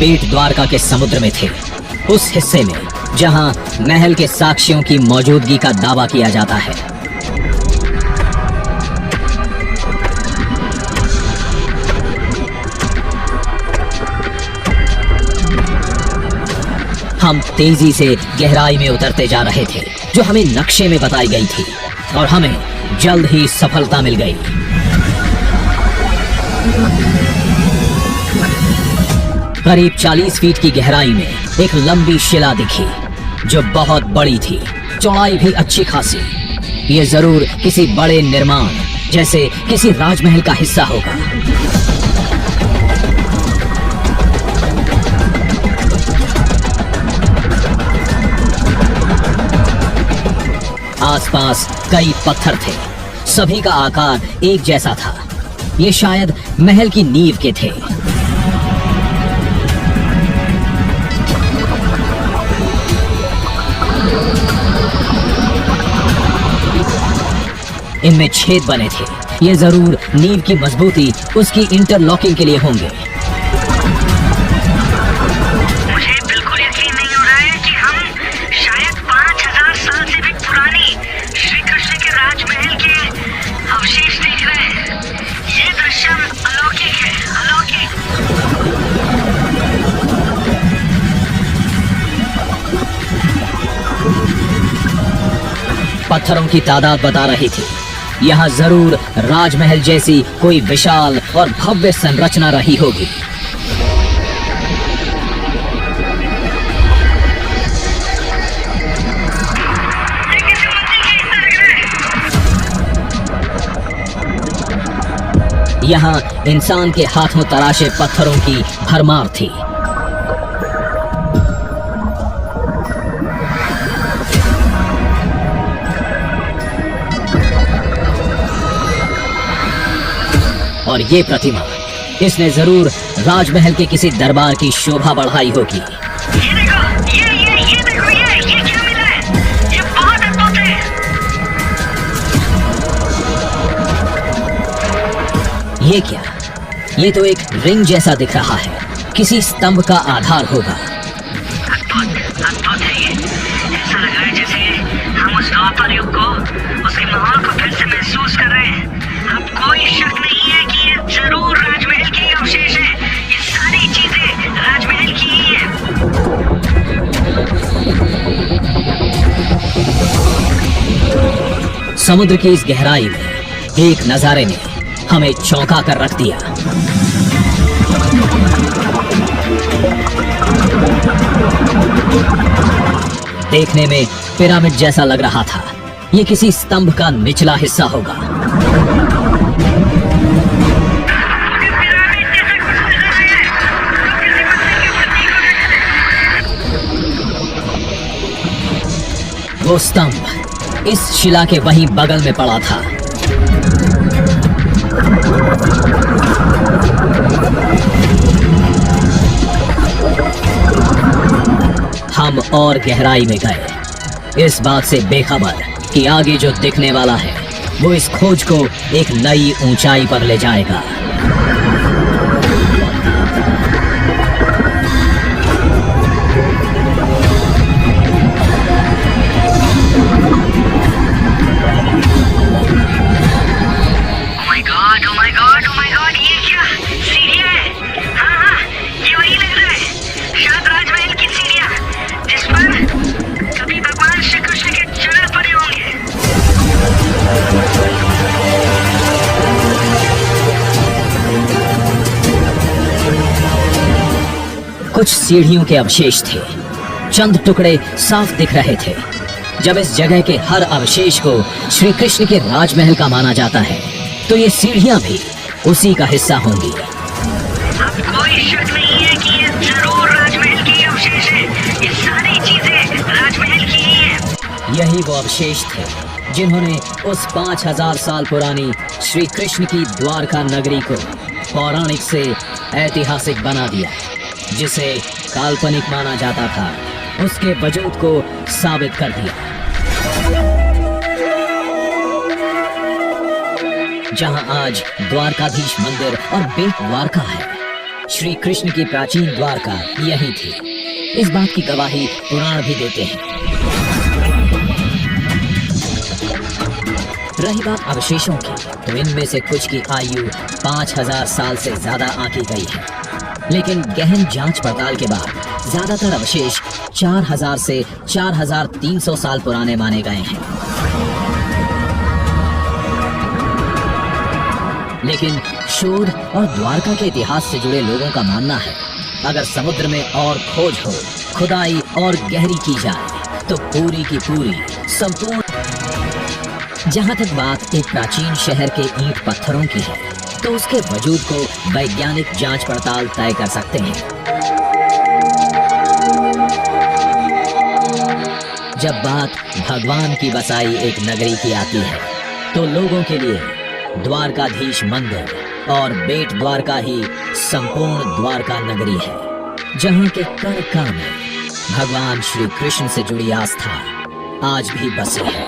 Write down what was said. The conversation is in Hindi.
बेट द्वारका के समुद्र में थे, उस हिस्से में जहां महल के साक्ष्यों की मौजूदगी का दावा किया जाता है। हम तेजी से गहराई में उतरते जा रहे थे जो हमें नक्शे में बताई गई थी, और हमें जल्द ही सफलता मिल गई। करीब 40 फीट की गहराई में एक लंबी शिला दिखी जो बहुत बड़ी थी, चौड़ाई भी अच्छी खासी। ये जरूर किसी बड़े निर्माण जैसे किसी राजमहल का हिस्सा होगा। आसपास कई पत्थर थे, सभी का आकार एक जैसा था। ये शायद महल की नींव के थे। इनमें छेद बने थे, ये जरूर नींव की मजबूती उसकी इंटरलॉकिंग के लिए होंगे। मुझे बिल्कुल यकीन नहीं हो रहा है कि हम शायद 5000 साल से भी पुरानी श्री कृष्ण के राजमहल के अवशेष देख रहे हैं। ये दृश्य अलौकिक है, अलौकिक। पत्थरों की तादाद बता रही थी। यहाँ जरूर राजमहल जैसी कोई विशाल और भव्य संरचना रही होगी। यहाँ इंसान के हाथों तराशे पत्थरों की भरमार थी। और ये प्रतिमा, इसने जरूर राजमहल के किसी दरबार की शोभा बढ़ाई होगी। ये देखो, ये देखो, ये क्या मिला है? ये बहुत अद्भुत है। ये क्या? ये तो एक रिंग जैसा दिख रहा है, किसी स्तंभ का आधार होगा। अद्भुत है ये। ऐसा लग रहा है जैसे हम उस द्वापर युग को, उसके माहौल को फिर से महसूस कर रहे हैं। अब कोई शक नहीं है कि ये जरूर राजमहल के अवशेष हैं। ये सारी चीजें राजमहल की ही है। समुद्र की इस गहराई में एक नजारे ने हमें चौंका कर रख दिया। देखने में पिरामिड जैसा लग रहा था। ये किसी स्तंभ का निचला हिस्सा होगा। वो स्तंभ इस शिला के वहीं बगल में पड़ा था। हम और गहराई में गए, इस बात से बेखबर कि आगे जो दिखने वाला है वो इस खोज को एक नई ऊंचाई पर ले जाएगा। कुछ सीढ़ियों के अवशेष थे, चंद टुकड़े साफ दिख रहे थे। जब इस जगह के हर अवशेष को श्री कृष्ण के राजमहल का माना जाता है, तो ये सीढ़ियां भी उसी का हिस्सा होंगी। अब कोई शक नहीं है कि ये जरूर राजमहल के अवशेष हैं। ये सारी चीजें राजमहल की ही हैं। यही वो अवशेष थे जिन्होंने उस 5000 साल पुरानी श्री कृष्ण की द्वारका नगरी को पौराणिक से ऐतिहासिक बना दिया। जिसे काल्पनिक माना जाता था, उसके वजूद को साबित कर दिया। जहां आज द्वारकाधीश मंदिर और बेट द्वारका है, श्री कृष्ण की प्राचीन द्वारका यही थी। इस बात की गवाही पुराण भी देते हैं। रही बात अवशेषों की, तो इनमें से कुछ की आयु 5000 साल से ज्यादा आंकी गई है, लेकिन गहन जांच पड़ताल के बाद ज्यादातर अवशेष 4000 से 4300 साल पुराने माने गए हैं। लेकिन शोध और द्वारका के इतिहास से जुड़े लोगों का मानना है, अगर समुद्र में और खोज हो, खुदाई और गहरी की जाए तो पूरी की पूरी संपूर्ण। जहां तक बात एक प्राचीन शहर के ईंट पत्थरों की है, तो उसके वजूद को वैज्ञानिक जांच पड़ताल तय कर सकते हैं। जब बात भगवान की बसाई एक नगरी की आती है, तो लोगों के लिए द्वारकाधीश मंदिर और बेट द्वारका ही संपूर्ण द्वारका नगरी है, जहां के कण कण में भगवान श्री कृष्ण से जुड़ी आस्था आज भी बसी है।